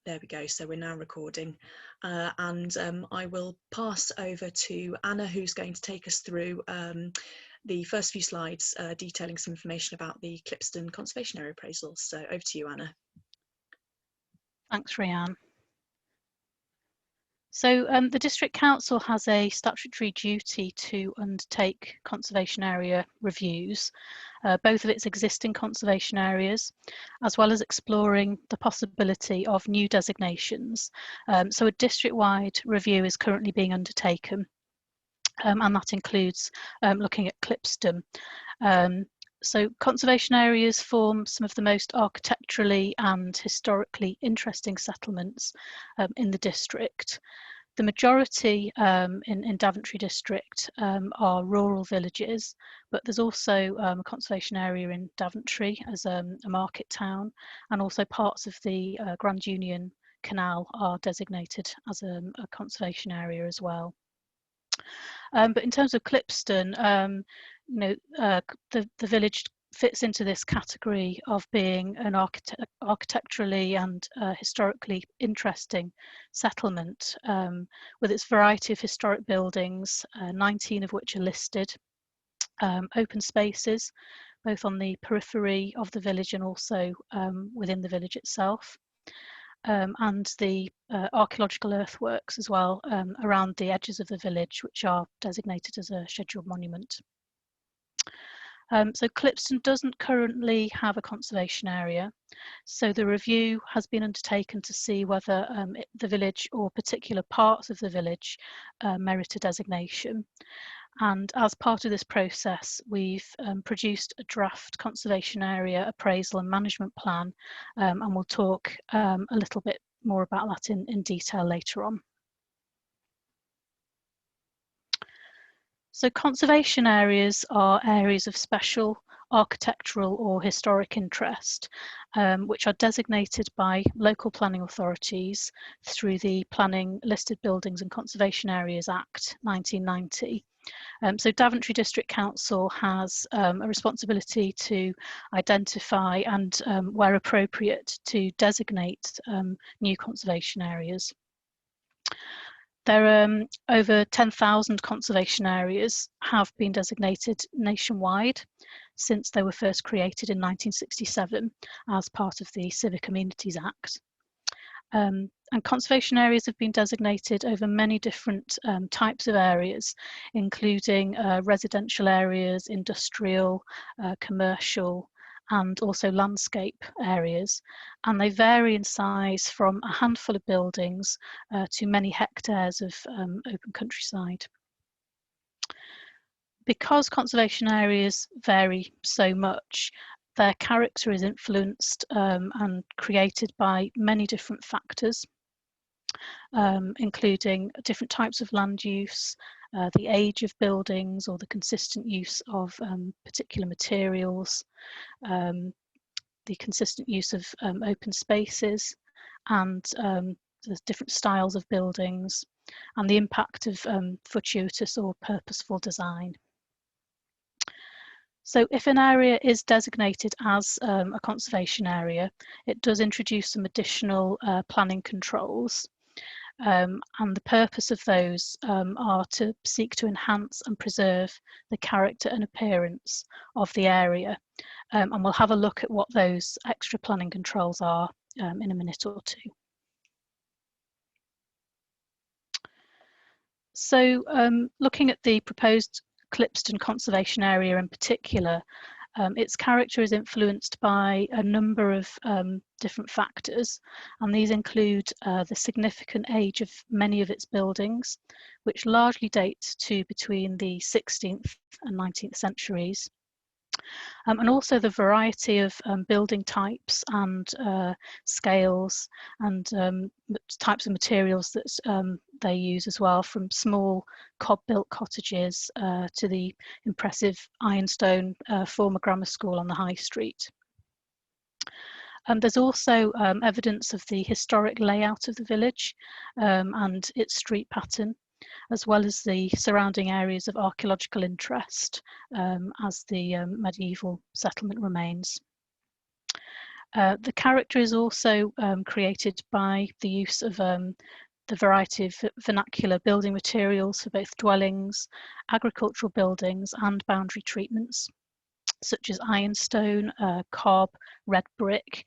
There we go. So we're now recording, and I will pass over to Anna, who's going to take us through the first few slides detailing some information about the Clipston Conservation Area Appraisal. So over to you, Anna. Thanks, Rhiannon. So the District Council has a statutory duty to undertake conservation area reviews, both of its existing conservation areas, as well as exploring the possibility of new designations. So a district-wide review is currently being undertaken, and that includes looking at Clipston. So conservation areas form some of the most architecturally and historically interesting settlements in the district. The majority in Daventry district are rural villages, but there's also a conservation area in Daventry as a market town, and also parts of the Grand Union Canal are designated as a conservation area as well. But in terms of Clipston, the village fits into this category of being an architecturally and historically interesting settlement, with its variety of historic buildings, 19 of which are listed, open spaces, both on the periphery of the village and also within the village itself. And the archaeological earthworks as well around the edges of the village, which are designated as a scheduled monument. So Clipston doesn't currently have a conservation area, so the review has been undertaken to see whether the village or particular parts of the village merit a designation. And as part of this process, we've produced a draft conservation area appraisal and management plan, and we'll talk a little bit more about that in detail later on. So conservation areas are areas of special architectural or historic interest, which are designated by local planning authorities through the Planning Listed Buildings and Conservation Areas Act 1990. So Daventry District Council has a responsibility to identify and, where appropriate, to designate new conservation areas. There are over 10,000 conservation areas have been designated nationwide since they were first created in 1967 as part of the Civic Amenities Act. And conservation areas have been designated over many different types of areas, including residential areas, industrial, commercial, and also landscape areas, and they vary in size from a handful of buildings to many hectares of open countryside. Because conservation areas vary so much, their character is influenced and created by many different factors, including different types of land use, the age of buildings or the consistent use of particular materials, the consistent use of open spaces, and the different styles of buildings, and the impact of fortuitous or purposeful design. So if an area is designated as a conservation area, it does introduce some additional planning controls. And the purpose of those are to seek to enhance and preserve the character and appearance of the area. And we'll have a look at what those extra planning controls are in a minute or two. So looking at the proposed Clipston Conservation Area in particular, its character is influenced by a number of different factors, and these include the significant age of many of its buildings, which largely date to between the 16th and 19th centuries, and also the variety of building types and scales and types of materials that they use as well, from small cob-built cottages to the impressive ironstone former grammar school on the High Street. There's also evidence of the historic layout of the village and its street pattern, as well as the surrounding areas of archaeological interest as the medieval settlement remains. The character is also created by the use of the variety of vernacular building materials for both dwellings, agricultural buildings and boundary treatments, such as ironstone, cob, red brick,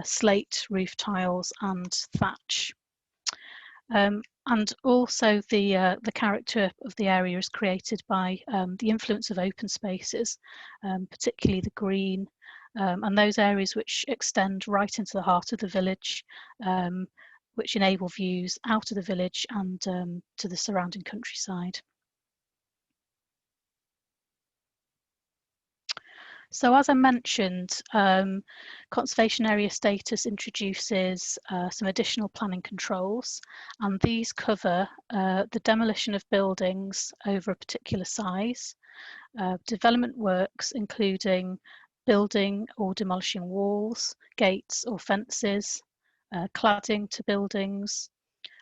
slate, roof tiles and thatch. And also the character of the area is created by the influence of open spaces, particularly the green, and those areas which extend right into the heart of the village, which enable views out of the village and to the surrounding countryside. So as I mentioned, conservation area status introduces some additional planning controls, and these cover the demolition of buildings over a particular size, development works including building or demolishing walls, gates or fences, cladding to buildings,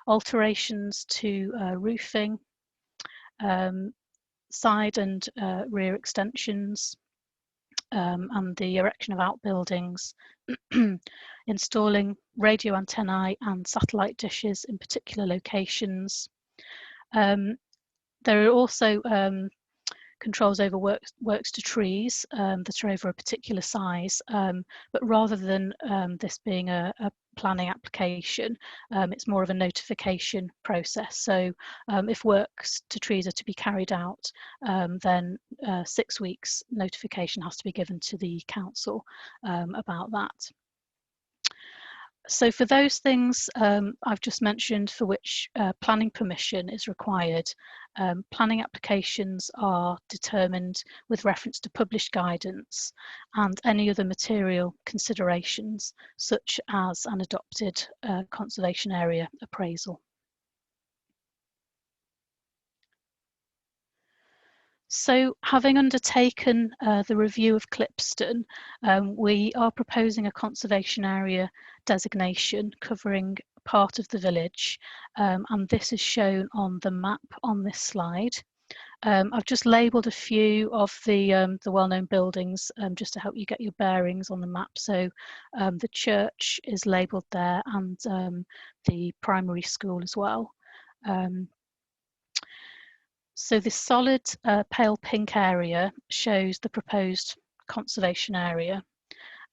alterations to roofing, side and rear extensions, and the erection of outbuildings, installing radio antennae and satellite dishes in particular locations. There are also controls over works to trees that are over a particular size, but rather than this being a planning application, it's more of a notification process. So if works to trees are to be carried out, then 6 weeks notification has to be given to the council about that. So for those things I've just mentioned for which planning permission is required, planning applications are determined with reference to published guidance and any other material considerations, such as an adopted conservation area appraisal. So, having undertaken the review of Clipston, we are proposing a conservation area designation covering part of the village, and this is shown on the map on this slide. I've just labelled a few of the well-known buildings just to help you get your bearings on the map. So the church is labelled there, and the primary school as well. So this solid pale pink area shows the proposed conservation area,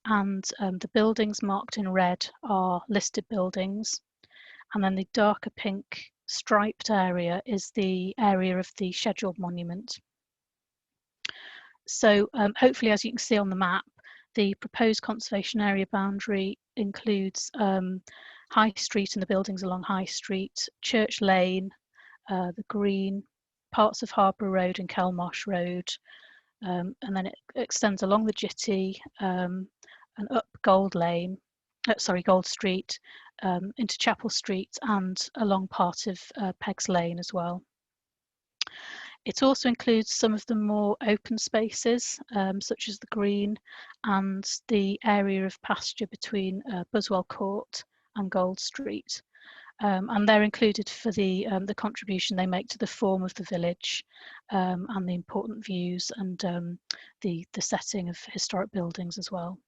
and the buildings marked in red are listed buildings, and then the darker pink striped area is the area of the scheduled monument. So hopefully, as you can see on the map, the proposed conservation area boundary includes High Street and the buildings along High Street, Church Lane, the Green, parts of Harbour Road and Kelmarsh Road, and then it extends along the Jitty and up Gold Street, into Chapel Street and along part of Peggs Lane as well. It also includes some of the more open spaces, such as the Green and the area of pasture between Buswell Court and Gold Street. And they're included for the contribution they make to the form of the village, and the important views and the setting of historic buildings as well.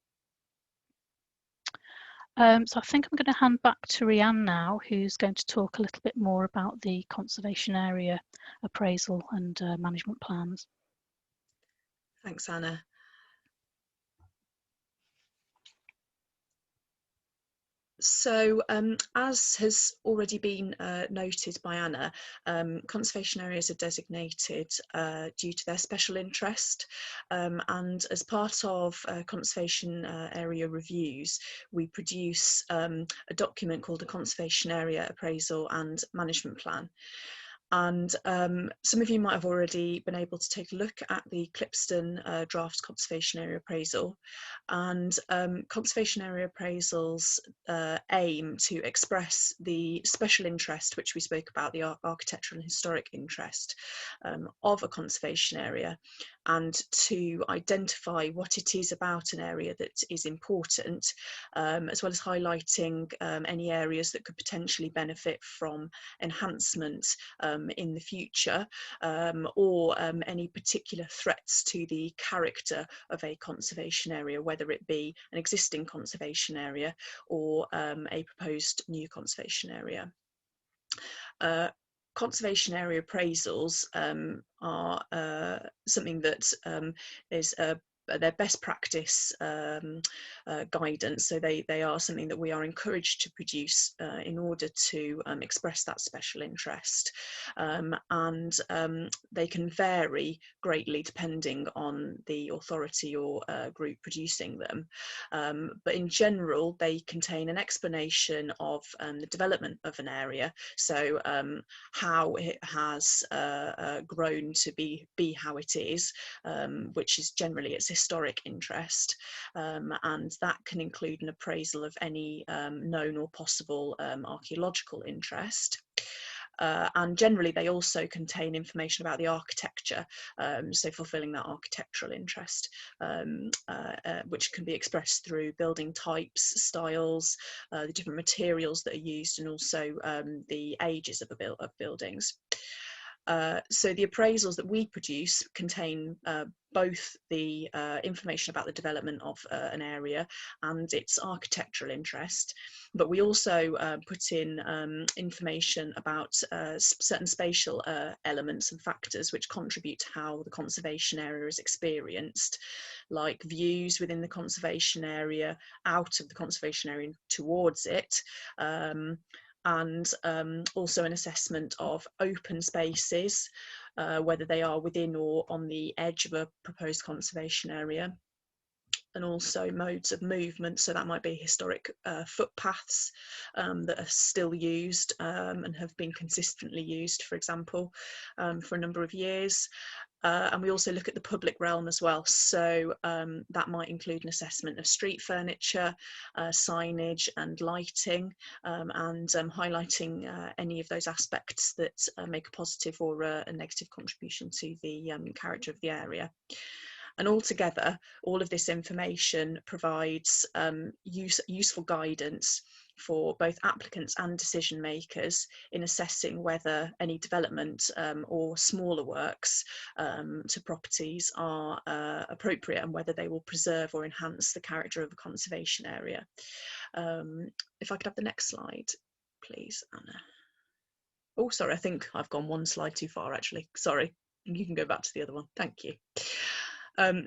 So I think I'm going to hand back to Rhiann now, who's going to talk a little bit more about the conservation area appraisal and management plans. Thanks, Anna. So as has already been noted by Anna, conservation areas are designated due to their special interest, and as part of conservation area reviews, we produce a document called a Conservation Area Appraisal and Management Plan. And some of you might have already been able to take a look at the Clipston draft conservation area appraisal. And conservation area appraisals aim to express the special interest, which we spoke about, the architectural and historic interest of a conservation area, and to identify what it is about an area that is important, as well as highlighting any areas that could potentially benefit from enhancement in the future, or any particular threats to the character of a conservation area, whether it be an existing conservation area or a proposed new conservation area. Conservation area appraisals are something that is their best practice guidance. So they are something that we are encouraged to produce in order to express that special interest. And they can vary greatly depending on the authority or group producing them. But in general, they contain an explanation of the development of an area. So how it has grown to be how it is, which is generally its historic interest, and that can include an appraisal of any known or possible archaeological interest. And generally they also contain information about the architecture, so fulfilling that architectural interest, which can be expressed through building types, styles, the different materials that are used, and also the ages of buildings. So the appraisals that we produce contain both the information about the development of an area and its architectural interest, but we also put in information about certain spatial elements and factors which contribute to how the conservation area is experienced, like views within the conservation area, out of the conservation area towards it, and also an assessment of open spaces, whether they are within or on the edge of a proposed conservation area, and also modes of movement. So that might be historic footpaths that are still used and have been consistently used, for example, for a number of years. And we also look at the public realm as well. So that might include an assessment of street furniture, signage and lighting, and highlighting any of those aspects that make a positive or a negative contribution to the character of the area. And altogether, all of this information provides useful guidance for both applicants and decision makers in assessing whether any development or smaller works to properties are appropriate, and whether they will preserve or enhance the character of a conservation area. If I could have the next slide, please, Anna. Oh, sorry, I think I've gone one slide too far, actually. Sorry, you can go back to the other one. Thank you.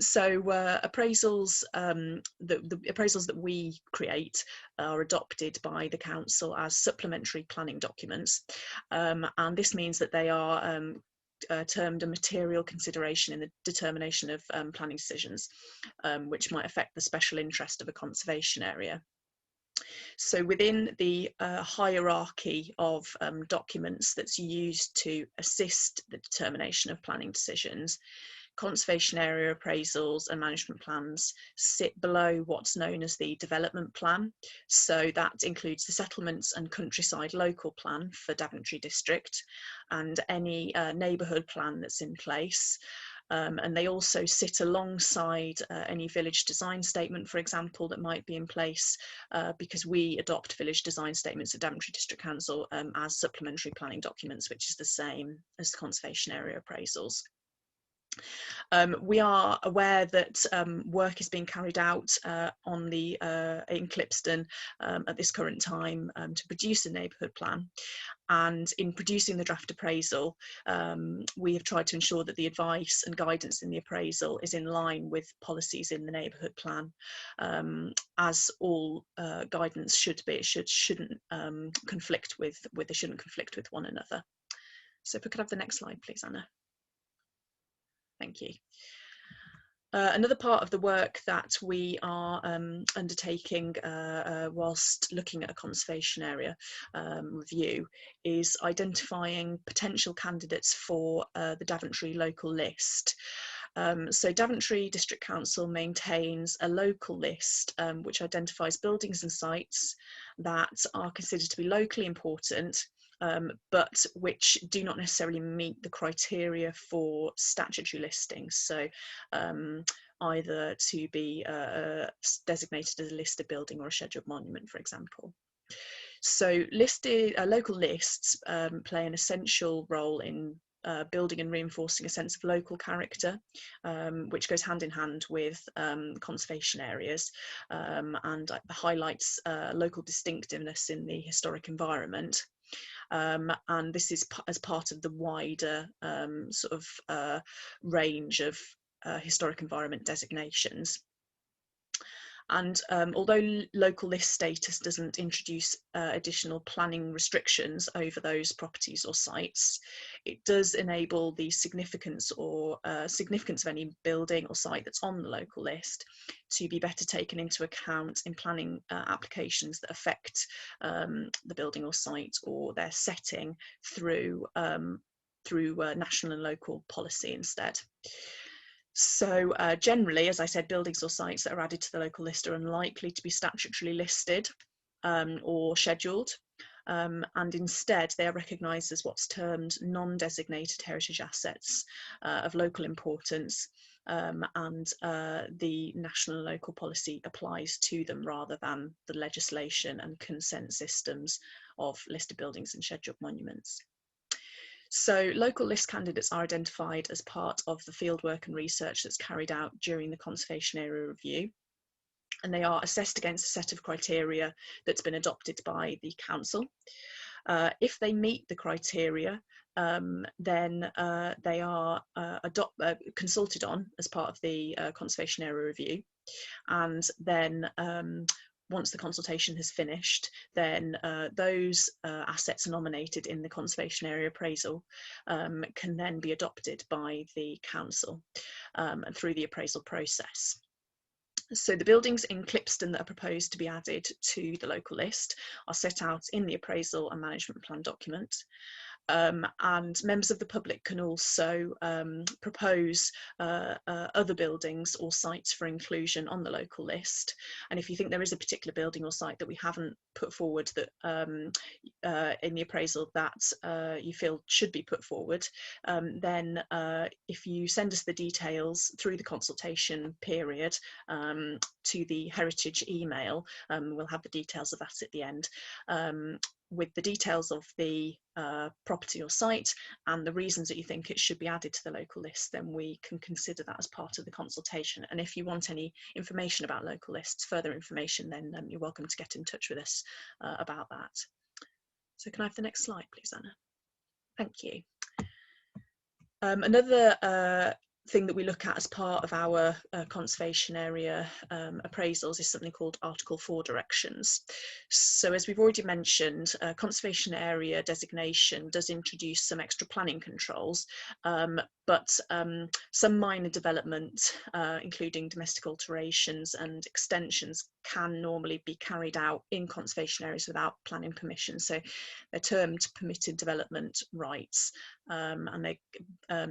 So appraisals, the appraisals that we create are adopted by the council as supplementary planning documents, and this means that they are termed a material consideration in the determination of planning decisions, which might affect the special interest of a conservation area. So within the hierarchy of documents that's used to assist the determination of planning decisions, conservation area appraisals and management plans sit below what's known as the development plan. So that includes the settlements and countryside local plan for Daventry district and any neighbourhood plan that's in place. And they also sit alongside any village design statement, for example, that might be in place, because we adopt village design statements at Daventry District Council as supplementary planning documents, which is the same as the conservation area appraisals. We are aware that work is being carried out in Clipston at this current time to produce a neighbourhood plan. And in producing the draft appraisal, we have tried to ensure that the advice and guidance in the appraisal is in line with policies in the neighbourhood plan, as all guidance should be. It shouldn't conflict with one another. So if we could have the next slide, please, Anna. Thank you. Another part of the work that we are undertaking whilst looking at a conservation area review is identifying potential candidates for the Daventry local list. So Daventry District Council maintains a local list which identifies buildings and sites that are considered to be locally important, but which do not necessarily meet the criteria for statutory listings. So either to be designated as a listed building or a scheduled monument, for example. So local lists play an essential role in building and reinforcing a sense of local character, which goes hand in hand with conservation areas, and highlights local distinctiveness in the historic environment. And this is as part of the wider range of historic environment designations. And although local list status doesn't introduce additional planning restrictions over those properties or sites, it does enable the significance of any building or site that's on the local list to be better taken into account in planning applications that affect the building or site or their setting through national and local policy instead. So generally, as I said, buildings or sites that are added to the local list are unlikely to be statutorily listed or scheduled, and instead they are recognised as what's termed non-designated heritage assets of local importance, and the national and local policy applies to them rather than the legislation and consent systems of listed buildings and scheduled monuments. So local list candidates are identified as part of the fieldwork and research that's carried out during the conservation area review, and they are assessed against a set of criteria that's been adopted by the council. If they meet the criteria, then they are consulted on as part of the conservation area review, and then once the consultation has finished, then those assets nominated in the conservation area appraisal can then be adopted by the council and through the appraisal process. So the buildings in Clipston that are proposed to be added to the local list are set out in the appraisal and management plan document. And members of the public can also propose other buildings or sites for inclusion on the local list. And if you think there is a particular building or site that we haven't put forward that in the appraisal that you feel should be put forward, then if you send us the details through the consultation period to the heritage email, we'll have the details of that at the end, with the details of the property or site and the reasons that you think it should be added to the local list, then we can consider that as part of the consultation. And if you want any information about local lists, further information, then you're welcome to get in touch with us about that. So can I have the next slide, please, Anna? Thank you. Another thing that we look at as part of our conservation area appraisals is something called Article 4 directions. So as we've already mentioned, conservation area designation does introduce some extra planning controls, but some minor development, including domestic alterations and extensions, can normally be carried out in conservation areas without planning permission. So they're termed permitted development rights, and they're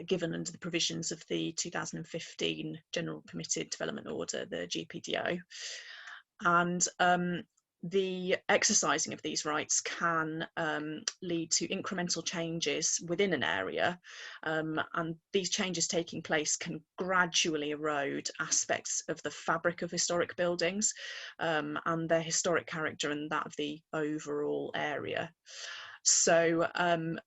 given under the provisions of the 2015 General Permitted Development Order, the GPDO. And the exercising of these rights can lead to incremental changes within an area, and these changes taking place can gradually erode aspects of the fabric of historic buildings and their historic character and that of the overall area. So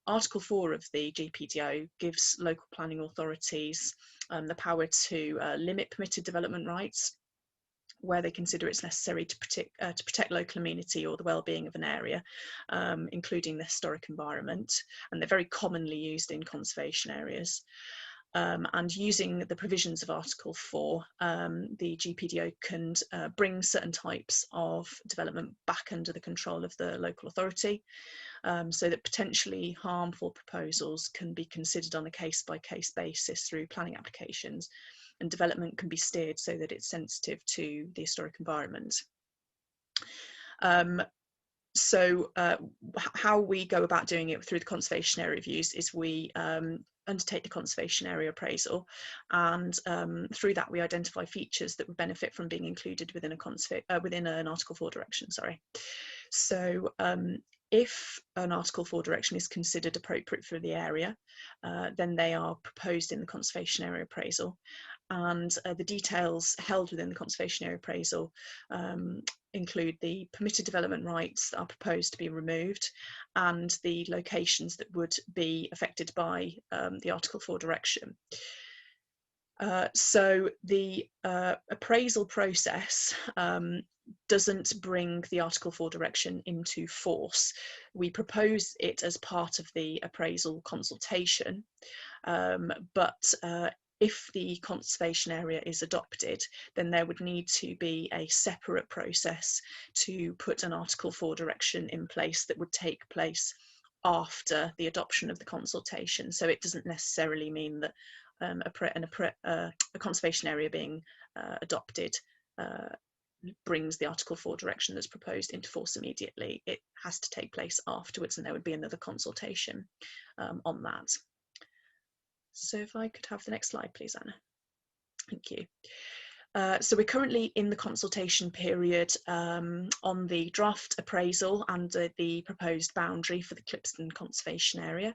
Article 4 of the GPDO gives local planning authorities the power to limit permitted development rights where they consider it's necessary to protect local amenity or the well-being of an area, including the historic environment, and they're very commonly used in conservation areas. And using the provisions of Article 4, the GPDO can bring certain types of development back under the control of the local authority, so that potentially harmful proposals can be considered on a case-by-case basis through planning applications, and development can be steered so that it's sensitive to the historic environment. So how we go about doing it through the conservation area reviews is we undertake the conservation area appraisal, and through that we identify features that would benefit from being included within an Article 4 direction. So if an Article 4 direction is considered appropriate for the area, then they are proposed in the conservation area appraisal, and the details held within the conservation area appraisal include the permitted development rights that are proposed to be removed and the locations that would be affected by the Article 4 direction. So the appraisal process doesn't bring the Article 4 direction into force. We propose it as part of the appraisal consultation, but if the conservation area is adopted, then there would need to be a separate process to put an Article 4 direction in place that would take place after the adoption of the consultation. So it doesn't necessarily mean that a conservation area being adopted brings the Article 4 direction that's proposed into force immediately. It has to take place afterwards, and there would be another consultation on that. So if I could have the next slide, please, Anna. Thank you. So we're currently in the consultation period on the draft appraisal and the proposed boundary for the Clipston conservation area.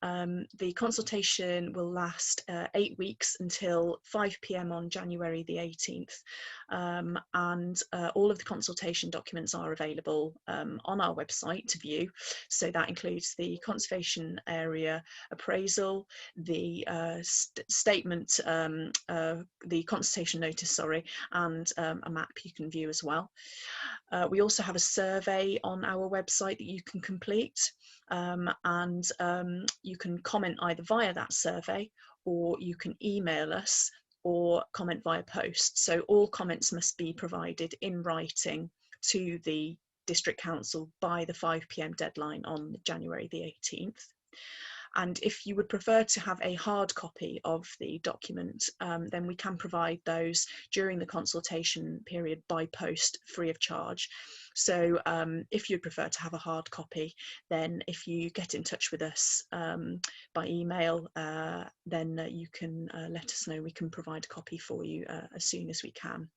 The consultation will last 8 weeks until 5 p.m. on January the 18th, and all of the consultation documents are available on our website to view. So that includes the conservation area appraisal, the statement, the consultation notice, and a map you can view as well. We also have a survey on our website that you can complete, and you can comment either via that survey, or you can email us or comment via post. So all comments must be provided in writing to the District Council by the 5 p.m. deadline on January the 18th. And if you would prefer to have a hard copy of the document, then we can provide those during the consultation period by post, free of charge. So if you'd prefer to have a hard copy, then if you get in touch with us by email, then you can let us know. We can provide a copy for you as soon as we can.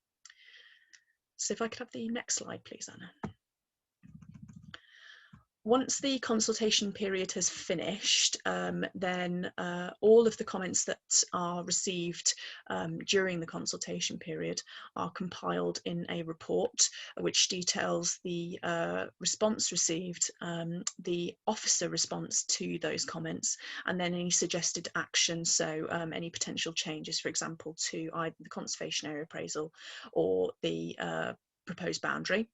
So if I could have the next slide, please, Anna. Once the consultation period has finished, then all of the comments that are received during the consultation period are compiled in a report which details the response received, the officer response to those comments, and then any suggested action, so any potential changes, for example, to either the conservation area appraisal or the proposed boundary.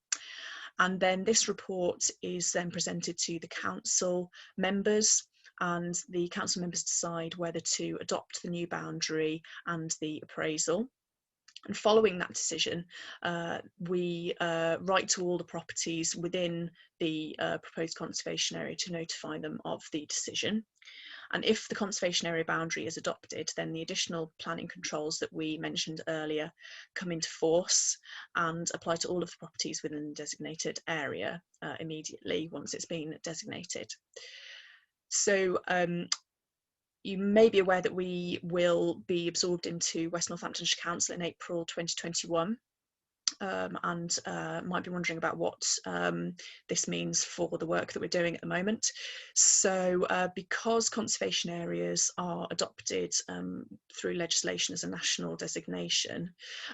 And then this report is then presented to the council members, and the council members decide whether to adopt the new boundary and the appraisal. And following that decision, we write to all the properties within the proposed conservation area to notify them of the decision. And if the conservation area boundary is adopted, then the additional planning controls that we mentioned earlier come into force and apply to all of the properties within the designated area immediately once it's been designated. So you may be aware that we will be absorbed into West Northamptonshire Council in April 2021. And might be wondering about what this means for the work that we're doing at the moment. So because conservation areas are adopted through legislation as a national designation,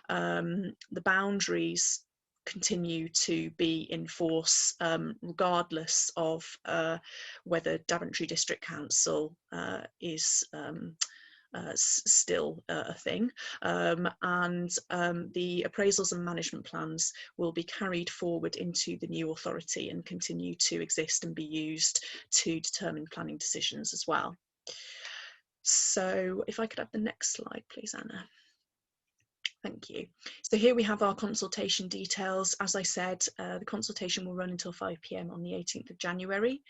the boundaries continue to be in force regardless of whether Daventry District Council is still a thing, and the appraisals and management plans will be carried forward into the new authority and continue to exist and be used to determine planning decisions as well. So if I could have the next slide, please, Anna. Thank you. So here we have our consultation details. As I said, the consultation will run until 5 p.m. on the 18th of January.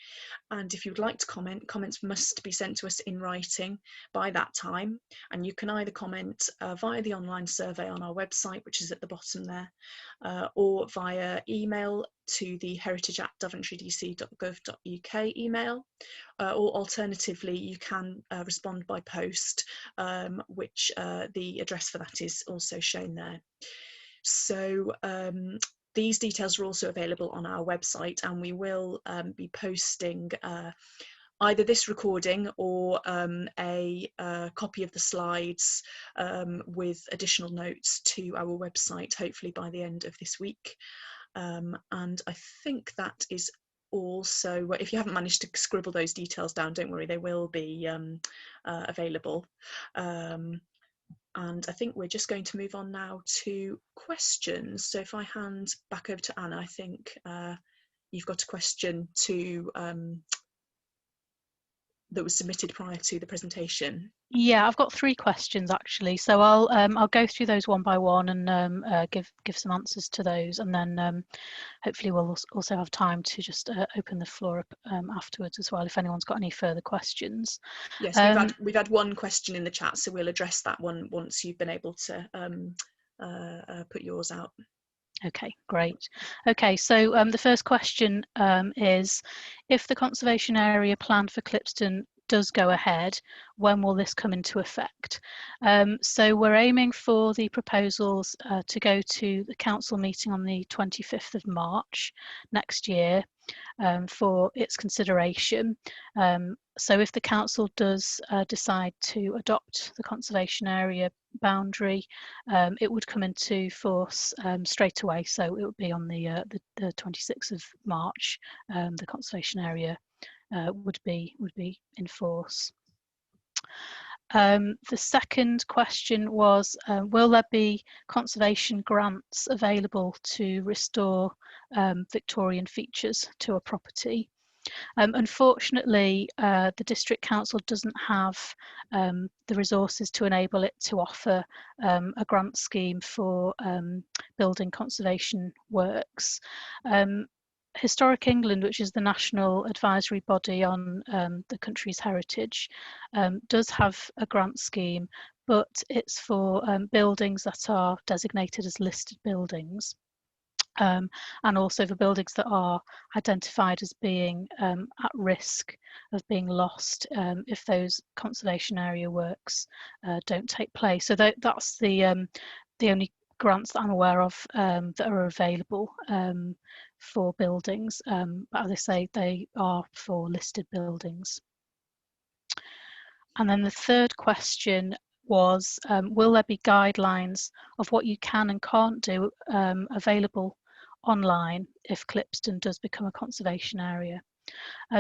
And if you would like to comment, comments must be sent to us in writing by that time. And you can either comment via the online survey on our website, which is at the bottom there, or via email to the heritage@daventry-dc.gov.uk email, or alternatively you can respond by post, which the address for that is also shown there. So these details are also available on our website, and we will be posting either this recording or a copy of the slides with additional notes to our website, hopefully by the end of this week. And I think that is also, if you haven't managed to scribble those details down, don't worry, they will be available. And I think we're just going to move on now to questions. So if I hand back over to Anna, I think you've got a question to that was submitted prior to the presentation. Yeah, I've got 3 questions actually, so I'll go through those one by one and give some answers to those, and then hopefully we'll also have time to just open the floor up afterwards as well if anyone's got any further questions. Yes, we've had one question in the chat, so we'll address that one once you've been able to put yours out. Okay, great. Okay, so the first question is, if the conservation area plan for Clipston does go ahead, when will this come into effect? So we're aiming for the proposals to go to the council meeting on the 25th of March next year for its consideration. So if the council does decide to adopt the conservation area boundary, it would come into force straight away. So it would be on the 26th of March. The conservation area would be in force. The second question was, will there be conservation grants available to restore Victorian features to a property? Unfortunately, the District Council doesn't have the resources to enable it to offer a grant scheme for building conservation works. Historic England, which is the national advisory body on the country's heritage, does have a grant scheme, but it's for buildings that are designated as listed buildings. And also for buildings that are identified as being at risk of being lost if those conservation area works don't take place. So that's the only grants that I'm aware of that are available for buildings, but as I say, they are for listed buildings. And then the third question was, will there be guidelines of what you can and can't do available online if Clipston does become a conservation area?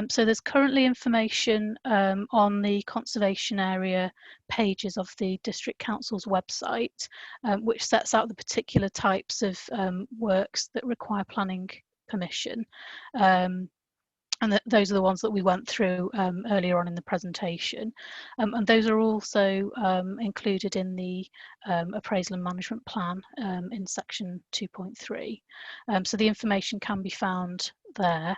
So there's currently information on the conservation area pages of the District Council's website, which sets out the particular types of works that require planning permission. And those are the ones that we went through earlier on in the presentation. And those are also included in the appraisal and management plan in section 2.3. So the information can be found there.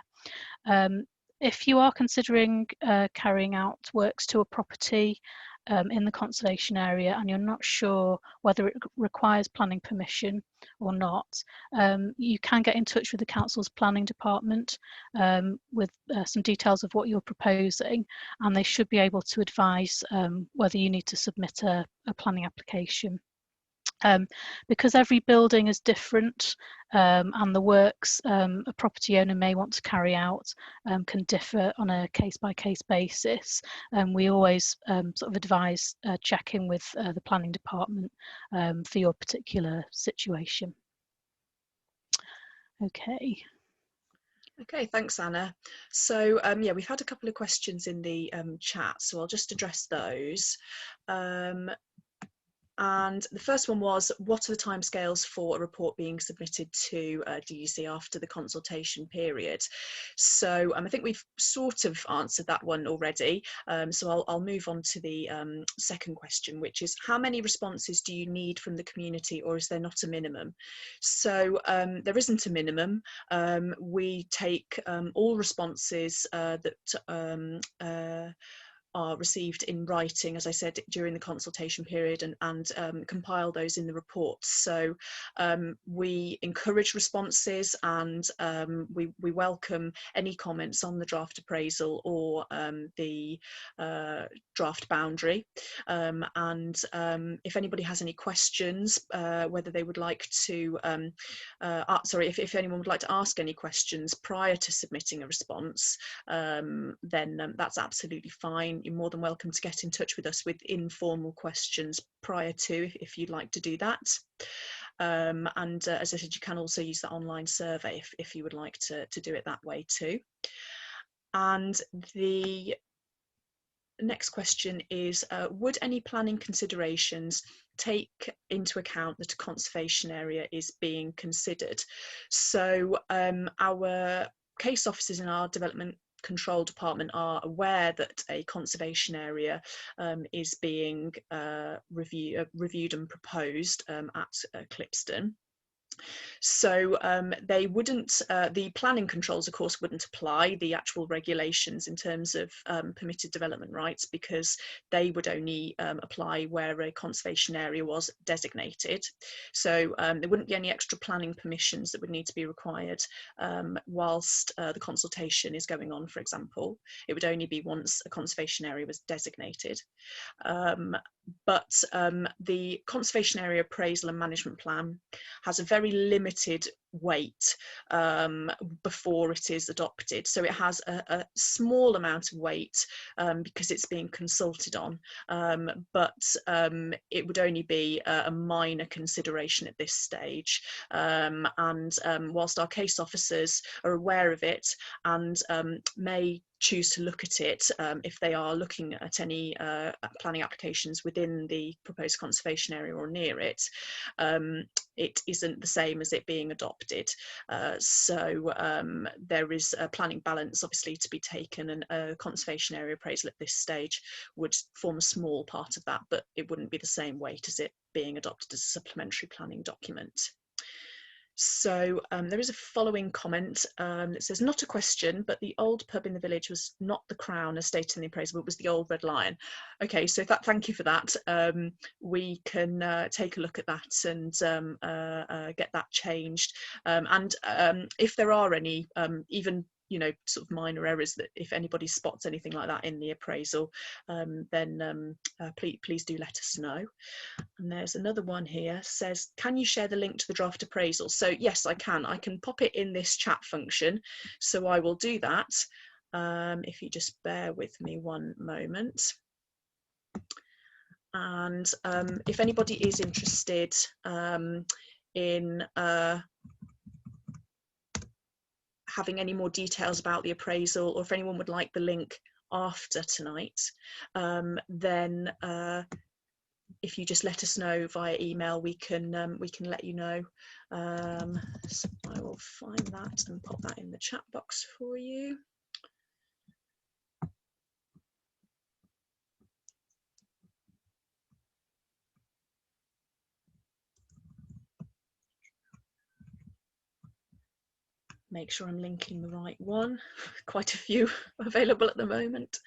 If you are considering carrying out works to a property in the conservation area and you're not sure whether it requires planning permission or not, you can get in touch with the council's planning department with some details of what you're proposing, and they should be able to advise whether you need to submit a planning application. Because every building is different and the works a property owner may want to carry out can differ on a case-by-case basis, we always sort of advise checking with the planning department for your particular situation. Okay. Okay, thanks, Anna. So yeah, we've had a couple of questions in the chat, so I'll just address those. And the first one was, what are the timescales for a report being submitted to DEC after the consultation period? So I think we've sort of answered that one already. So I'll move on to the second question, which is, how many responses do you need from the community, or is there not a minimum? So there isn't a minimum. We take all responses that are received in writing, as I said, during the consultation period, and compile those in the reports. So we encourage responses, and we welcome any comments on the draft appraisal or the draft boundary. And if anybody has any questions, whether they would like to, if anyone would like to ask any questions prior to submitting a response, then that's absolutely fine. You're more than welcome to get in touch with us with informal questions prior to, if you'd like to do that. And as I said, you can also use the online survey if you would like to do it that way too. And the next question is, would any planning considerations take into account that a conservation area is being considered? So our case officers in our development control department are aware that a conservation area is being reviewed and proposed at Clipston. So they wouldn't, the planning controls of course wouldn't apply, the actual regulations in terms of permitted development rights, because they would only apply where a conservation area was designated. So there wouldn't be any extra planning permissions that would need to be required whilst the consultation is going on, for example. It would only be once a conservation area was designated. But the conservation area appraisal and management plan has a very limited weight before it is adopted. So it has a small amount of weight because it's being consulted on, but it would only be a minor consideration at this stage. And whilst our case officers are aware of it and may choose to look at it if they are looking at any planning applications within the proposed conservation area or near it, it isn't the same as it being adopted. So there is a planning balance obviously to be taken, and a conservation area appraisal at this stage would form a small part of that, but it wouldn't be the same weight as it being adopted as a supplementary planning document. So there is a following comment that says, not a question, but the old pub in the village was not the Crown as stated in the appraisal, but was the old Red Lion. Okay, so thank you for that. We can take a look at that and get that changed. And if there are any, even sort of minor errors, that if anybody spots anything like that in the appraisal, then please do let us know. And there's another one here, says, can you share the link to the draft appraisal? So yes, I can pop it in this chat function, so I will do that. If you just bear with me one moment. And if anybody is interested in having any more details about the appraisal, or if anyone would like the link after tonight, then if you just let us know via email, we can let you know. So I will find that and pop that in the chat box for you. Make sure I'm linking the right one. Quite a few available at the moment.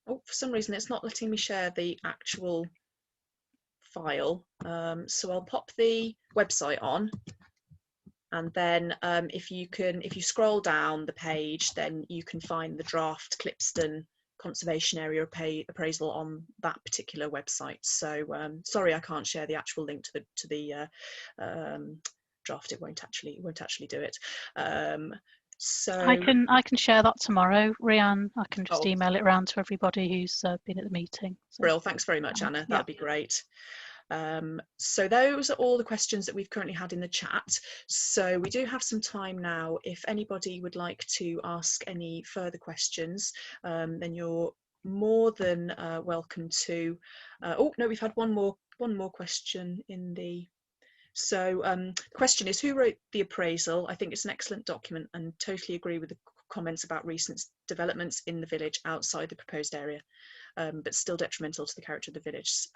Oh, for some reason it's not letting me share the actual file. So I'll pop the website on, and then if you scroll down the page, then you can find the draft Clipston conservation area appraisal on that particular website. So sorry, I can't share the actual link to the draft. It won't actually do it. So I can share that tomorrow, Rhiannon. I can just email it around to everybody who's been at the meeting. So. Brill, thanks very much, Anna. That'd be great. So those are all the questions that we've currently had in the chat. So we do have some time now. If anybody would like to ask any further questions, then you're more than welcome to. Oh no, we've had one more question in the So the question is, who wrote the appraisal? I think it's an excellent document and totally agree with the comments about recent developments in the village outside the proposed area, but still detrimental to the character of the village.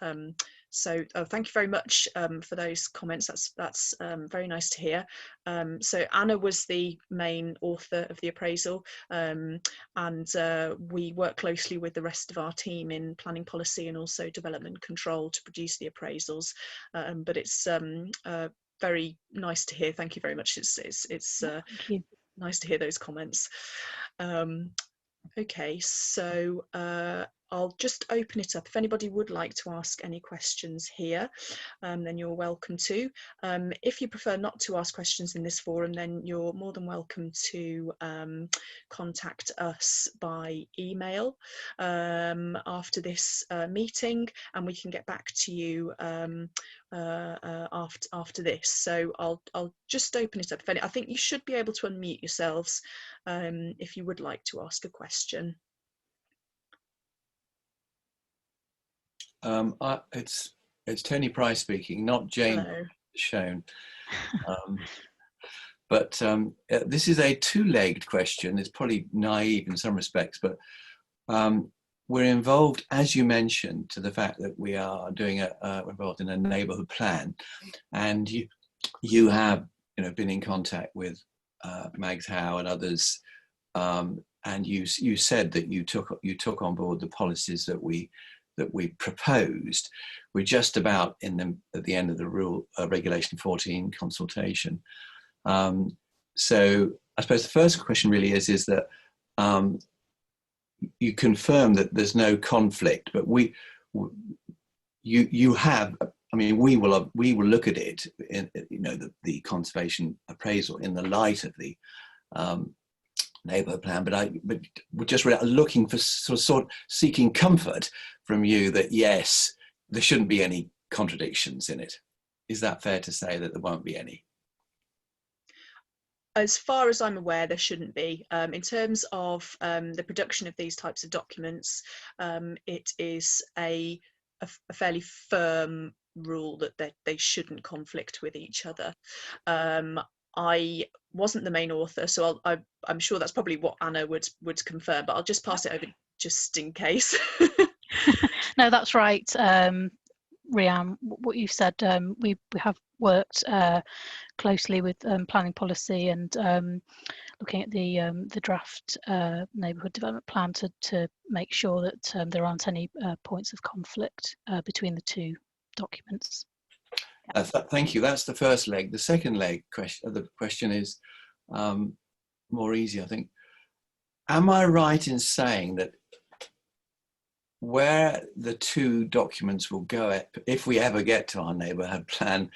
So thank you very much for those comments. That's very nice to hear. So Anna was the main author of the appraisal, and we work closely with the rest of our team in planning policy and also development control to produce the appraisals. But it's very nice to hear. Thank you very much. It's Thank you. nice to hear those comments. Okay, so I'll just open it up. If anybody would like to ask any questions here, then you're welcome to. If you prefer not to ask questions in this forum, then you're more than welcome to contact us by email after this meeting, and we can get back to you after this. So I'll just open it up. I think you should be able to unmute yourselves if you would like to ask a question. It's Tony Price speaking, not Jane Hello. Shown. But this is a two-legged question. It's probably naive in some respects, but we're involved, as you mentioned, to the fact that we are doing we're involved in a neighbourhood plan, and you have been in contact with Mags Howe and others, and you said that you took on board the policies that we proposed. We're just about at the end of the regulation 14 consultation. So I suppose the first question really is that you confirm that there's no conflict, but you have. I mean, we will look at it in the conservation appraisal in the light of the neighbourhood plan, but we're just looking for sort of seeking comfort from you that yes, there shouldn't be any contradictions in it. Is that fair to say that there won't be any? As far as I'm aware, there shouldn't be. In terms of the production of these types of documents, it is a fairly firm rule that they shouldn't conflict with each other. I wasn't the main author, so I'm sure that's probably what Anna would confirm, but I'll just pass it over just in case. No, that's right, Rianne. What you've said, we have worked closely with planning policy and looking at the draft neighbourhood development plan to make sure that there aren't any points of conflict between the two documents. Thank you. That's the first leg. The second leg of the question is more easy, I think. Am I right in saying that where the two documents will go, if we ever get to our neighbourhood plan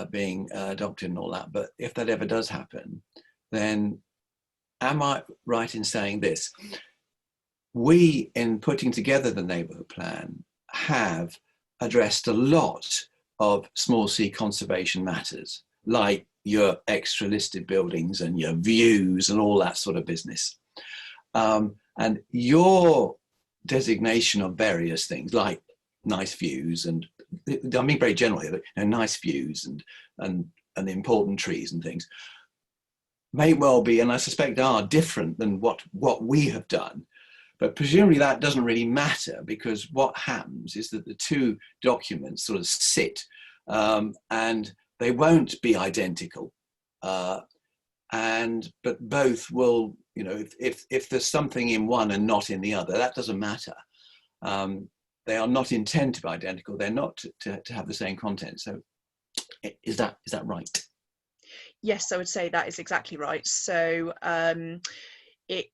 being adopted and all that, but if that ever does happen, then am I right in saying this? We, in putting together the neighbourhood plan, have addressed a lot of small C conservation matters, like your extra listed buildings and your views and all that sort of business. And your designation of various things like nice views, and I mean very generally, nice views and important trees and things, may well be, and I suspect are, different than what we have done. But presumably that doesn't really matter, because what happens is that the two documents sort of sit and they won't be identical. But both will, if there's something in one and not in the other, that doesn't matter. They are not intended to be identical. They're not to have the same content. So is that right? Yes, I would say that is exactly right. So it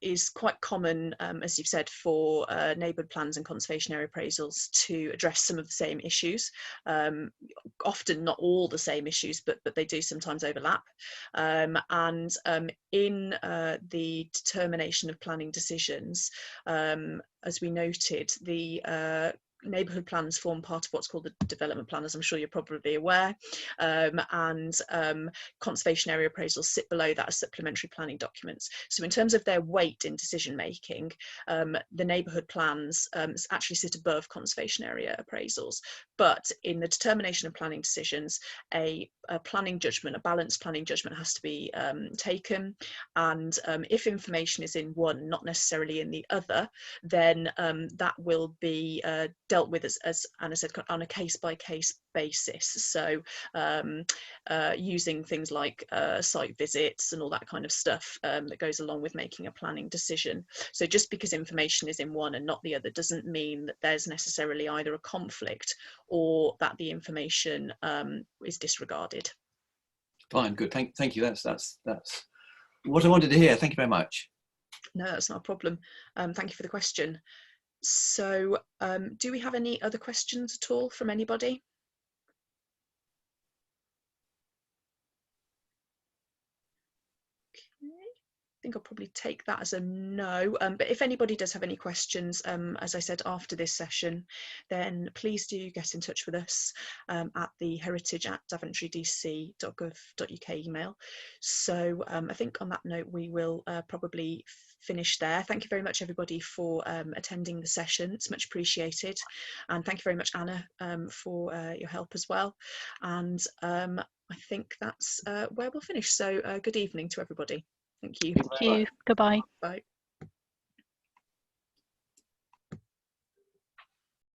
is quite common, as you've said, for neighbourhood plans and conservation area appraisals to address some of the same issues. Often not all the same issues, but they do sometimes overlap. And in the determination of planning decisions, as we noted, the neighbourhood plans form part of what's called the development plan, as I'm sure you're probably aware, and conservation area appraisals sit below that as supplementary planning documents. So in terms of their weight in decision making, the neighbourhood plans actually sit above conservation area appraisals. But in the determination of planning decisions, a planning judgment, a balanced planning judgment has to be taken, and if information is in one, not necessarily in the other, then that will be dealt with, as Anna said, on a case-by-case basis. So using things like site visits and all that kind of stuff that goes along with making a planning decision. So just because information is in one and not the other doesn't mean that there's necessarily either a conflict or that the information is disregarded. Fine, good. Thank you. That's what I wanted to hear. Thank you very much. No, that's not a problem. Thank you for the question. So do we have any other questions at all from anybody? I think I'll probably take that as a no, but if anybody does have any questions, as I said, after this session, then please do get in touch with us at the heritage@daventry-dc.gov.uk email. So I think on that note, we will probably finish there. Thank you very much, everybody, for attending the session. It's much appreciated. And thank you very much, Anna, for your help as well. And I think that's where we'll finish. So good evening to everybody. Thank you. Thank you. Goodbye. Bye.